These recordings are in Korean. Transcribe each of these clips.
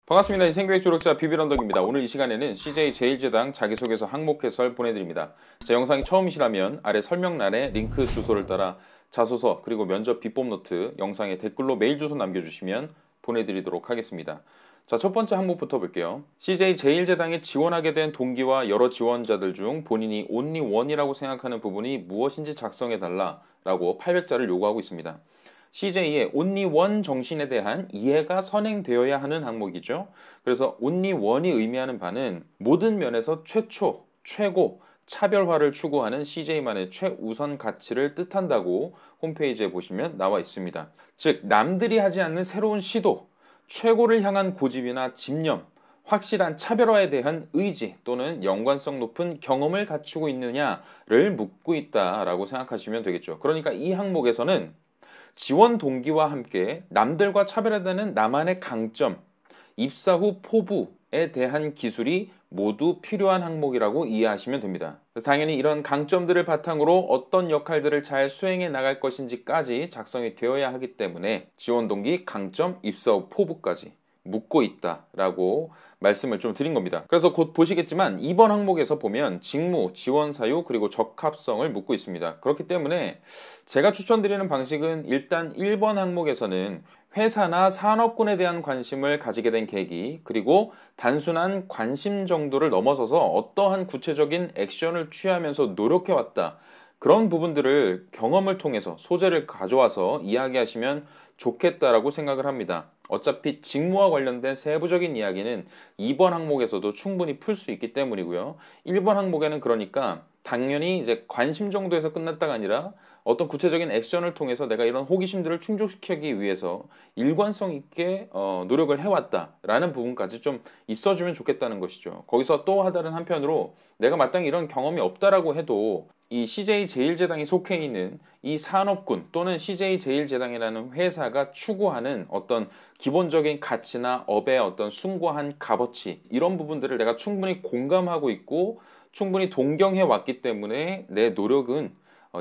반갑습니다. 인생교육 조력자 비비런덕입니다. 오늘 이 시간에는 CJ제일제당 자기소개서 항목 해설 보내드립니다. 제 영상이 처음이시라면 아래 설명란에 링크 주소를 따라 자소서 그리고 면접 비법 노트 영상에 댓글로 메일 주소 남겨주시면 보내드리도록 하겠습니다. 자, 첫 번째 항목부터 볼게요. CJ제일제당에 지원하게 된 동기와 여러 지원자들 중 본인이 only one이라고 생각하는 부분이 무엇인지 작성해달라 라고 800자를 요구하고 있습니다. CJ의 only one 정신에 대한 이해가 선행되어야 하는 항목이죠. 그래서 only one이 의미하는 바는 모든 면에서 최초, 최고, 차별화를 추구하는 CJ만의 최우선 가치를 뜻한다고 홈페이지에 보시면 나와 있습니다. 즉, 남들이 하지 않는 새로운 시도, 최고를 향한 고집이나 집념, 확실한 차별화에 대한 의지 또는 연관성 높은 경험을 갖추고 있느냐를 묻고 있다라고 생각하시면 되겠죠. 그러니까 이 항목에서는 지원 동기와 함께 남들과 차별화되는 나만의 강점, 입사 후 포부에 대한 기술이 모두 필요한 항목이라고 이해하시면 됩니다. 그래서 당연히 이런 강점들을 바탕으로 어떤 역할들을 잘 수행해 나갈 것인지까지 작성이 되어야 하기 때문에 지원 동기, 강점, 입사 후 포부까지 묻고 있다라고 말씀을 좀 드린 겁니다. 그래서 곧 보시겠지만 이번 항목에서 보면 직무, 지원 사유, 그리고 적합성을 묻고 있습니다. 그렇기 때문에 제가 추천드리는 방식은 일단 1번 항목에서는 회사나 산업군에 대한 관심을 가지게 된 계기, 그리고 단순한 관심 정도를 넘어서서 어떠한 구체적인 액션을 취하면서 노력해왔다. 그런 부분들을 경험을 통해서 소재를 가져와서 이야기하시면 좋겠다라고 생각을 합니다. 어차피 직무와 관련된 세부적인 이야기는 2번 항목에서도 충분히 풀 수 있기 때문이고요. 1번 항목에는 그러니까 당연히 이제 관심 정도에서 끝났다가 아니라 어떤 구체적인 액션을 통해서 내가 이런 호기심들을 충족시키기 위해서 일관성 있게 노력을 해왔다라는 부분까지 좀 있어주면 좋겠다는 것이죠. 거기서 또 다른 한편으로 내가 마땅히 이런 경험이 없다라고 해도 이 CJ제일제당이 속해 있는 이 산업군 또는 CJ제일제당이라는 회사가 추구하는 어떤 기본적인 가치나 업의 어떤 숭고한 값어치 이런 부분들을 내가 충분히 공감하고 있고 충분히 동경해 왔기 때문에 내 노력은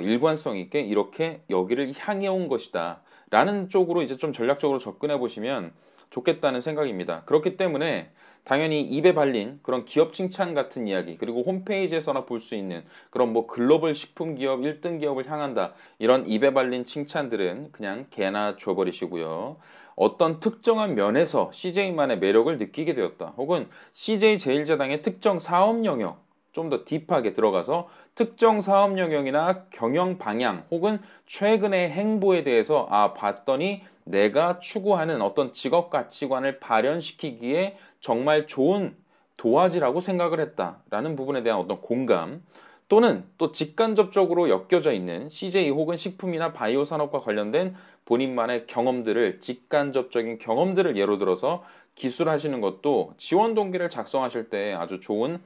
일관성 있게 이렇게 여기를 향해 온 것이다 라는 쪽으로 이제 좀 전략적으로 접근해 보시면 좋겠다는 생각입니다. 그렇기 때문에 당연히 입에 발린 그런 기업 칭찬 같은 이야기, 그리고 홈페이지에서나 볼 수 있는 그런 뭐 글로벌 식품 기업 1등 기업을 향한다 이런 입에 발린 칭찬들은 그냥 개나 줘버리시고요. 어떤 특정한 면에서 CJ만의 매력을 느끼게 되었다, 혹은 CJ제일제당의 특정 사업 영역 좀 더 딥하게 들어가서 특정 사업 영역이나 경영 방향 혹은 최근의 행보에 대해서 봤더니 내가 추구하는 어떤 직업 가치관을 발현시키기에 정말 좋은 도화지라고 생각을 했다라는 부분에 대한 어떤 공감, 또는 또 직간접적으로 엮여져 있는 CJ 혹은 식품이나 바이오 산업과 관련된 본인만의 경험들을, 직간접적인 경험들을 예로 들어서 기술하시는 것도 지원 동기를 작성하실 때 아주 좋은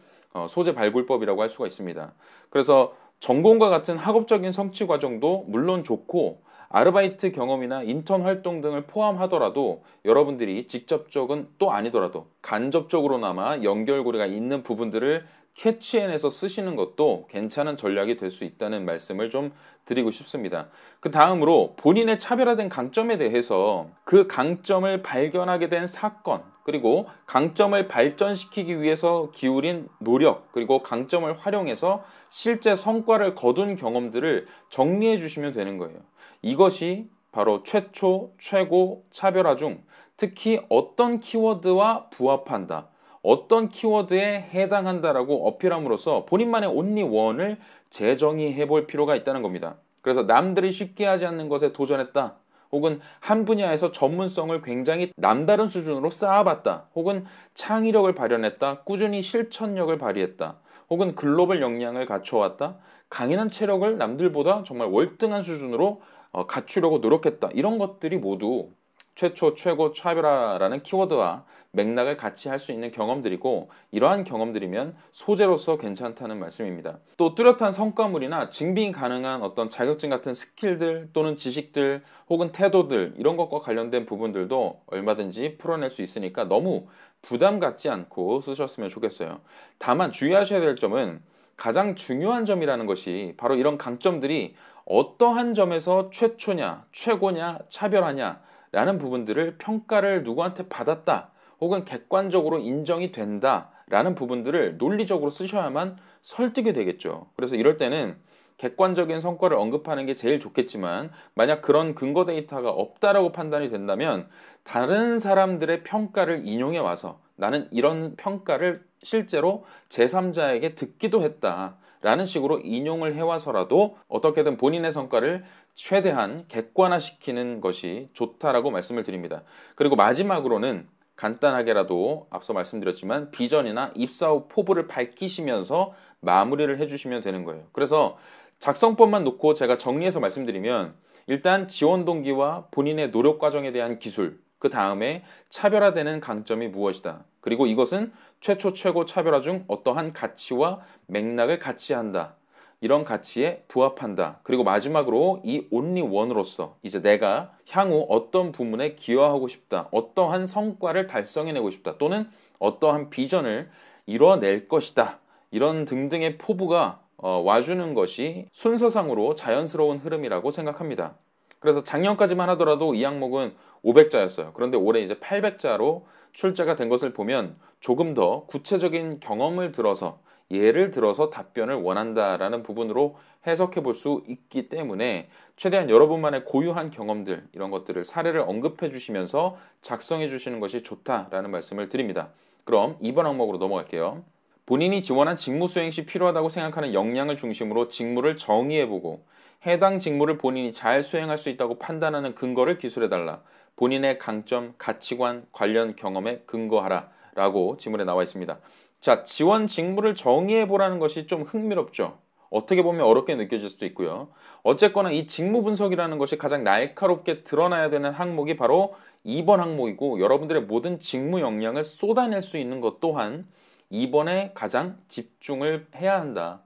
소재 발굴법이라고 할 수가 있습니다. 그래서 전공과 같은 학업적인 성취 과정도 물론 좋고 아르바이트 경험이나 인턴 활동 등을 포함하더라도 여러분들이 직접적은 또 아니더라도 간접적으로나마 연결고리가 있는 부분들을 캐치해내서 쓰시는 것도 괜찮은 전략이 될 수 있다는 말씀을 좀 드리고 싶습니다. 그 다음으로 본인의 차별화된 강점에 대해서 그 강점을 발견하게 된 사건, 그리고 강점을 발전시키기 위해서 기울인 노력, 그리고 강점을 활용해서 실제 성과를 거둔 경험들을 정리해 주시면 되는 거예요. 이것이 바로 최초, 최고, 차별화 중 특히 어떤 키워드와 부합한다, 어떤 키워드에 해당한다라고 어필함으로써 본인만의 only one을 재정의해 볼 필요가 있다는 겁니다. 그래서 남들이 쉽게 하지 않는 것에 도전했다, 혹은 한 분야에서 전문성을 굉장히 남다른 수준으로 쌓아봤다, 혹은 창의력을 발현했다, 꾸준히 실천력을 발휘했다, 혹은 글로벌 역량을 갖춰왔다, 강인한 체력을 남들보다 정말 월등한 수준으로 갖추려고 노력했다, 이런 것들이 모두 최초, 최고, 차별화라는 키워드와 맥락을 같이 할 수 있는 경험들이고, 이러한 경험들이면 소재로서 괜찮다는 말씀입니다. 또 뚜렷한 성과물이나 증빙 가능한 어떤 자격증 같은 스킬들 또는 지식들 혹은 태도들, 이런 것과 관련된 부분들도 얼마든지 풀어낼 수 있으니까 너무 부담 갖지 않고 쓰셨으면 좋겠어요. 다만 주의하셔야 될 점은 가장 중요한 점이라는 것이 바로 이런 강점들이 어떠한 점에서 최초냐, 최고냐, 차별하냐 라는 부분들을 평가를 누구한테 받았다 혹은 객관적으로 인정이 된다라는 부분들을 논리적으로 쓰셔야만 설득이 되겠죠. 그래서 이럴 때는 객관적인 성과를 언급하는 게 제일 좋겠지만 만약 그런 근거 데이터가 없다라고 판단이 된다면 다른 사람들의 평가를 인용해 와서 나는 이런 평가를 실제로 제3자에게 듣기도 했다라는 식으로 인용을 해와서라도 어떻게든 본인의 성과를 최대한 객관화시키는 것이 좋다라고 말씀을 드립니다. 그리고 마지막으로는 간단하게라도 앞서 말씀드렸지만 비전이나 입사 후 포부를 밝히시면서 마무리를 해주시면 되는 거예요. 그래서 작성법만 놓고 제가 정리해서 말씀드리면 일단 지원 동기와 본인의 노력 과정에 대한 기술, 그 다음에 차별화되는 강점이 무엇이다. 그리고 이것은 최초 최고 차별화 중 어떠한 가치와 맥락을 같이 한다. 이런 가치에 부합한다. 그리고 마지막으로 이 only one으로서 이제 내가 향후 어떤 부문에 기여하고 싶다. 어떠한 성과를 달성해내고 싶다. 또는 어떠한 비전을 이뤄낼 것이다. 이런 등등의 포부가 와주는 것이 순서상으로 자연스러운 흐름이라고 생각합니다. 그래서 작년까지만 하더라도 이 항목은 500자였어요. 그런데 올해 이제 800자로 출제가 된 것을 보면 조금 더 구체적인 경험을 들어서 예를 들어서 답변을 원한다라는 부분으로 해석해 볼 수 있기 때문에 최대한 여러분만의 고유한 경험들 이런 것들을 사례를 언급해 주시면서 작성해 주시는 것이 좋다라는 말씀을 드립니다. 그럼 2번 항목으로 넘어갈게요. 본인이 지원한 직무 수행 시 필요하다고 생각하는 역량을 중심으로 직무를 정의해보고 해당 직무를 본인이 잘 수행할 수 있다고 판단하는 근거를 기술해달라. 본인의 강점, 가치관, 관련 경험에 근거하라. 라고 지문에 나와 있습니다. 자, 지원 직무를 정의해보라는 것이 좀 흥미롭죠. 어떻게 보면 어렵게 느껴질 수도 있고요. 어쨌거나 이 직무 분석이라는 것이 가장 날카롭게 드러나야 되는 항목이 바로 2번 항목이고 여러분들의 모든 직무 역량을 쏟아낼 수 있는 것 또한 2번에 가장 집중을 해야 한다.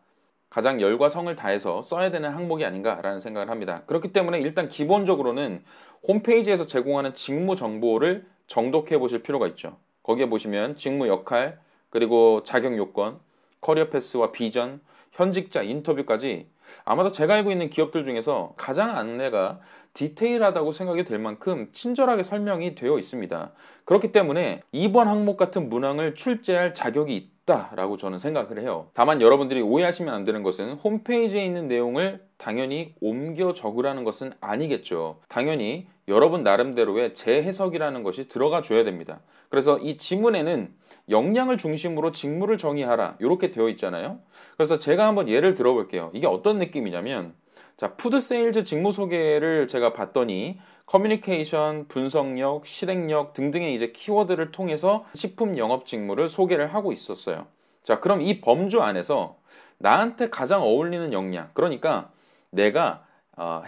가장 열과 성을 다해서 써야 되는 항목이 아닌가라는 생각을 합니다. 그렇기 때문에 일단 기본적으로는 홈페이지에서 제공하는 직무 정보를 정독해 보실 필요가 있죠. 거기에 보시면 직무 역할, 그리고 자격 요건, 커리어 패스와 비전, 현직자 인터뷰까지 아마도 제가 알고 있는 기업들 중에서 가장 안내가 디테일하다고 생각이 될 만큼 친절하게 설명이 되어 있습니다. 그렇기 때문에 2번 항목 같은 문항을 출제할 자격이 있다라고 저는 생각을 해요. 다만 여러분들이 오해하시면 안 되는 것은 홈페이지에 있는 내용을 당연히 옮겨 적으라는 것은 아니겠죠. 당연히 여러분 나름대로의 재해석이라는 것이 들어가 줘야 됩니다. 그래서 이 지문에는 역량을 중심으로 직무를 정의하라 이렇게 되어 있잖아요. 그래서 제가 한번 예를 들어볼게요. 이게 어떤 느낌이냐면 자, 푸드 세일즈 직무 소개를 제가 봤더니 커뮤니케이션, 분석력, 실행력 등등의 이제 키워드를 통해서 식품 영업 직무를 소개를 하고 있었어요. 자, 그럼 이 범주 안에서 나한테 가장 어울리는 역량, 그러니까 내가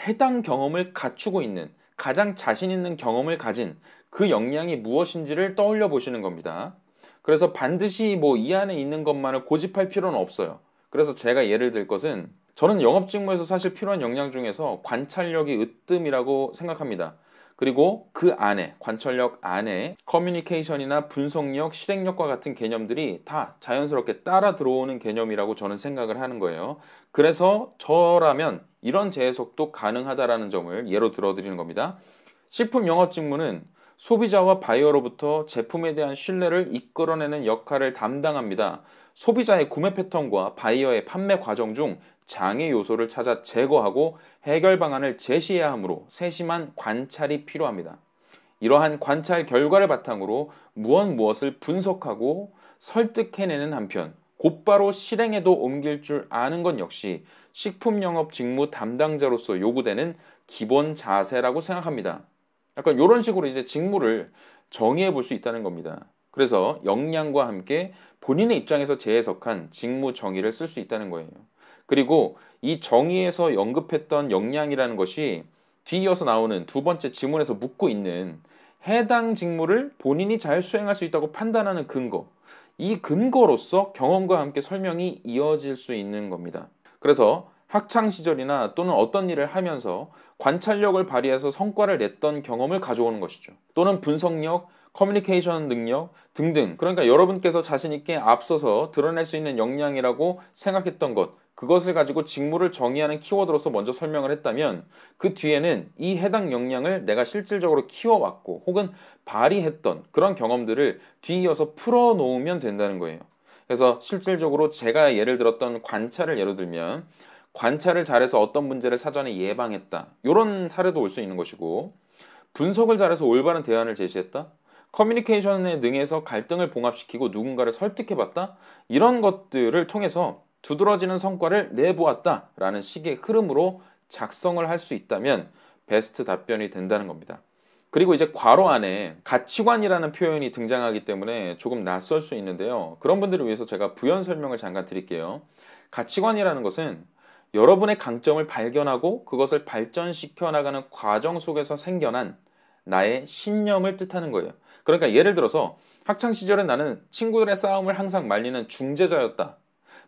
해당 경험을 갖추고 있는 가장 자신 있는 경험을 가진 그 역량이 무엇인지를 떠올려 보시는 겁니다. 그래서 반드시 뭐 이 안에 있는 것만을 고집할 필요는 없어요. 그래서 제가 예를 들 것은 저는 영업 직무에서 사실 필요한 역량 중에서 관찰력이 으뜸이라고 생각합니다. 그리고 그 안에 관찰력 안에 커뮤니케이션이나 분석력, 실행력과 같은 개념들이 다 자연스럽게 따라 들어오는 개념이라고 저는 생각을 하는 거예요. 그래서 저라면 이런 재해석도 가능하다라는 점을 예로 들어드리는 겁니다. 식품 영업 직무는 소비자와 바이어로부터 제품에 대한 신뢰를 이끌어내는 역할을 담당합니다. 소비자의 구매 패턴과 바이어의 판매 과정 중 장애 요소를 찾아 제거하고 해결 방안을 제시해야 하므로 세심한 관찰이 필요합니다. 이러한 관찰 결과를 바탕으로 무엇을 분석하고 설득해내는 한편 곧바로 실행에도 옮길 줄 아는 것 역시 식품 영업 직무 담당자로서 요구되는 기본 자세라고 생각합니다. 약간 이런 식으로 이제 직무를 정의해 볼 수 있다는 겁니다. 그래서 역량과 함께 본인의 입장에서 재해석한 직무 정의를 쓸 수 있다는 거예요. 그리고 이 정의에서 언급했던 역량이라는 것이 뒤이어서 나오는 두 번째 지문에서 묻고 있는 해당 직무를 본인이 잘 수행할 수 있다고 판단하는 근거, 이 근거로서 경험과 함께 설명이 이어질 수 있는 겁니다. 그래서 학창 시절이나 또는 어떤 일을 하면서 관찰력을 발휘해서 성과를 냈던 경험을 가져오는 것이죠. 또는 분석력, 커뮤니케이션 능력 등등, 그러니까 여러분께서 자신 있게 앞서서 드러낼 수 있는 역량이라고 생각했던 것, 그것을 가지고 직무를 정의하는 키워드로서 먼저 설명을 했다면 그 뒤에는 이 해당 역량을 내가 실질적으로 키워왔고 혹은 발휘했던 그런 경험들을 뒤이어서 풀어놓으면 된다는 거예요. 그래서 실질적으로 제가 예를 들었던 관찰을 예로 들면 관찰을 잘해서 어떤 문제를 사전에 예방했다. 이런 사례도 올 수 있는 것이고 분석을 잘해서 올바른 대안을 제시했다. 커뮤니케이션에 능해서 갈등을 봉합시키고 누군가를 설득해봤다. 이런 것들을 통해서 두드러지는 성과를 내보았다. 라는 식의 흐름으로 작성을 할 수 있다면 베스트 답변이 된다는 겁니다. 그리고 이제 괄호 안에 가치관이라는 표현이 등장하기 때문에 조금 낯설 수 있는데요. 그런 분들을 위해서 제가 부연 설명을 잠깐 드릴게요. 가치관이라는 것은 여러분의 강점을 발견하고 그것을 발전시켜 나가는 과정 속에서 생겨난 나의 신념을 뜻하는 거예요. 그러니까 예를 들어서 학창시절에 나는 친구들의 싸움을 항상 말리는 중재자였다.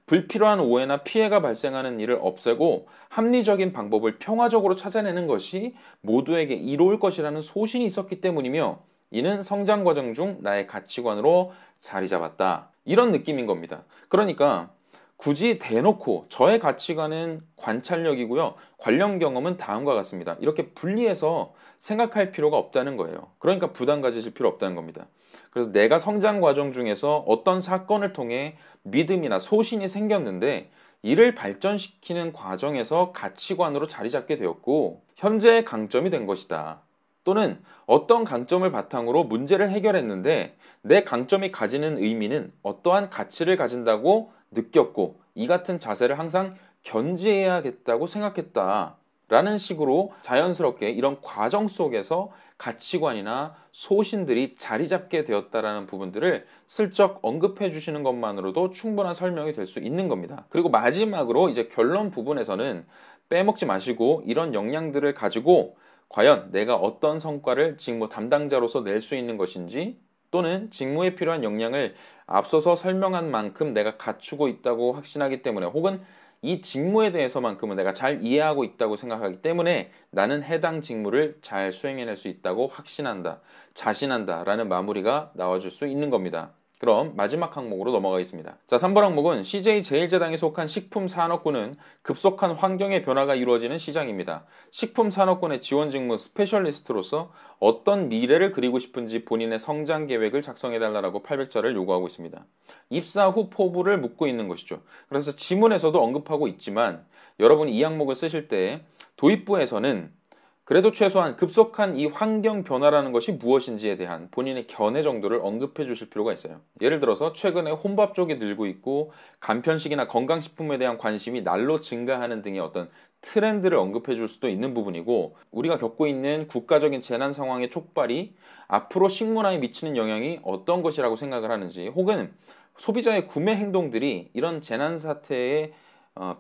불필요한 오해나 피해가 발생하는 일을 없애고 합리적인 방법을 평화적으로 찾아내는 것이 모두에게 이로울 것이라는 소신이 있었기 때문이며 이는 성장 과정 중 나의 가치관으로 자리 잡았다. 이런 느낌인 겁니다. 그러니까 굳이 대놓고 저의 가치관은 관찰력이고요. 관련 경험은 다음과 같습니다. 이렇게 분리해서 생각할 필요가 없다는 거예요. 그러니까 부담 가지실 필요 없다는 겁니다. 그래서 내가 성장 과정 중에서 어떤 사건을 통해 믿음이나 소신이 생겼는데 이를 발전시키는 과정에서 가치관으로 자리 잡게 되었고 현재의 강점이 된 것이다. 또는 어떤 강점을 바탕으로 문제를 해결했는데 내 강점이 가지는 의미는 어떠한 가치를 가진다고 느꼈고 이 같은 자세를 항상 견지해야겠다고 생각했다. 라는 식으로 자연스럽게 이런 과정 속에서 가치관이나 소신들이 자리 잡게 되었다라는 부분들을 슬쩍 언급해 주시는 것만으로도 충분한 설명이 될 수 있는 겁니다. 그리고 마지막으로 이제 결론 부분에서는 빼먹지 마시고 이런 역량들을 가지고 과연 내가 어떤 성과를 직무 담당자로서 낼 수 있는 것인지 또는 직무에 필요한 역량을 앞서서 설명한 만큼 내가 갖추고 있다고 확신하기 때문에 혹은 이 직무에 대해서만큼은 내가 잘 이해하고 있다고 생각하기 때문에 나는 해당 직무를 잘 수행해낼 수 있다고 확신한다, 자신한다 라는 마무리가 나와줄 수 있는 겁니다. 그럼 마지막 항목으로 넘어가겠습니다. 자, 3번 항목은 CJ 제일제당에 속한 식품산업군은 급속한 환경의 변화가 이루어지는 시장입니다. 식품산업군의 지원 직무 스페셜리스트로서 어떤 미래를 그리고 싶은지 본인의 성장 계획을 작성해달라고 800자를 요구하고 있습니다. 입사 후 포부를 묻고 있는 것이죠. 그래서 지문에서도 언급하고 있지만 여러분이 이 항목을 쓰실 때 도입부에서는 그래도 최소한 급속한 이 환경 변화라는 것이 무엇인지에 대한 본인의 견해 정도를 언급해 주실 필요가 있어요. 예를 들어서 최근에 혼밥 쪽이 늘고 있고 간편식이나 건강식품에 대한 관심이 날로 증가하는 등의 어떤 트렌드를 언급해 줄 수도 있는 부분이고 우리가 겪고 있는 국가적인 재난 상황의 촉발이 앞으로 식문화에 미치는 영향이 어떤 것이라고 생각을 하는지 혹은 소비자의 구매 행동들이 이런 재난 사태에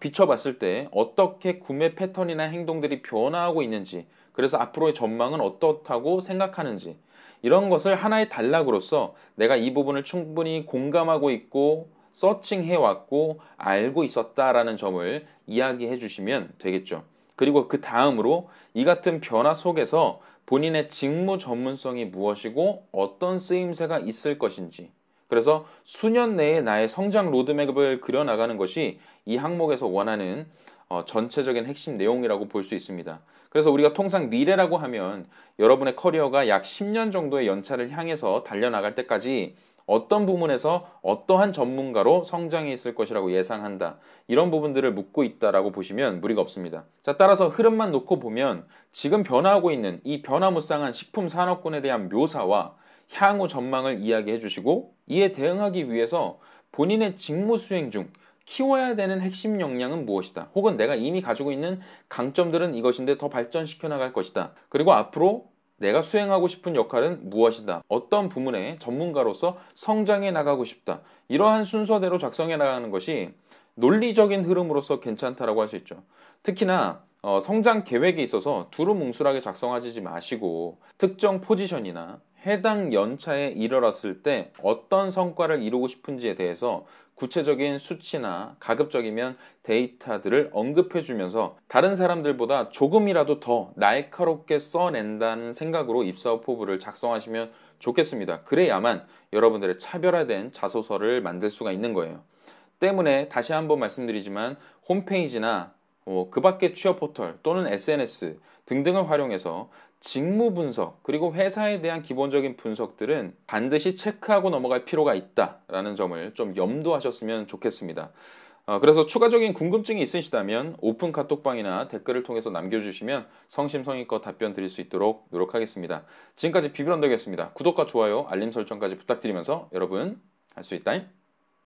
비춰봤을 때 어떻게 구매 패턴이나 행동들이 변화하고 있는지 그래서 앞으로의 전망은 어떻다고 생각하는지 이런 것을 하나의 단락으로서 내가 이 부분을 충분히 공감하고 있고 서칭해왔고 알고 있었다라는 점을 이야기해 주시면 되겠죠. 그리고 그 다음으로 이 같은 변화 속에서 본인의 직무 전문성이 무엇이고 어떤 쓰임새가 있을 것인지 그래서 수년 내에 나의 성장 로드맵을 그려나가는 것이 이 항목에서 원하는 전체적인 핵심 내용이라고 볼 수 있습니다. 그래서 우리가 통상 미래라고 하면 여러분의 커리어가 약 10년 정도의 연차를 향해서 달려나갈 때까지 어떤 부분에서 어떠한 전문가로 성장해 있을 것이라고 예상한다. 이런 부분들을 묻고 있다라고 보시면 무리가 없습니다. 자, 따라서 흐름만 놓고 보면 지금 변화하고 있는 이 변화무쌍한 식품 산업군에 대한 묘사와 향후 전망을 이야기해 주시고 이에 대응하기 위해서 본인의 직무 수행 중 키워야 되는 핵심 역량은 무엇이다. 혹은 내가 이미 가지고 있는 강점들은 이것인데 더 발전시켜 나갈 것이다. 그리고 앞으로 내가 수행하고 싶은 역할은 무엇이다. 어떤 부문의 전문가로서 성장해 나가고 싶다. 이러한 순서대로 작성해 나가는 것이 논리적인 흐름으로서 괜찮다라고 할 수 있죠. 특히나 성장 계획에 있어서 두루뭉술하게 작성하지 마시고 특정 포지션이나 해당 연차에 이르렀을 때 어떤 성과를 이루고 싶은지에 대해서 구체적인 수치나 가급적이면 데이터들을 언급해 주면서 다른 사람들보다 조금이라도 더 날카롭게 써낸다는 생각으로 입사 포부를 작성하시면 좋겠습니다. 그래야만 여러분들의 차별화된 자소서를 만들 수가 있는 거예요. 때문에 다시 한번 말씀드리지만 홈페이지나 그 밖의 취업 포털 또는 SNS 등등을 활용해서 직무 분석 그리고 회사에 대한 기본적인 분석들은 반드시 체크하고 넘어갈 필요가 있다라는 점을 좀 염두하셨으면 좋겠습니다. 그래서 추가적인 궁금증이 있으시다면 오픈 카톡방이나 댓글을 통해서 남겨주시면 성심성의껏 답변 드릴 수 있도록 노력하겠습니다. 지금까지 비비런더였습니다. 구독과 좋아요, 알림 설정까지 부탁드리면서 여러분 할 수 있다잉.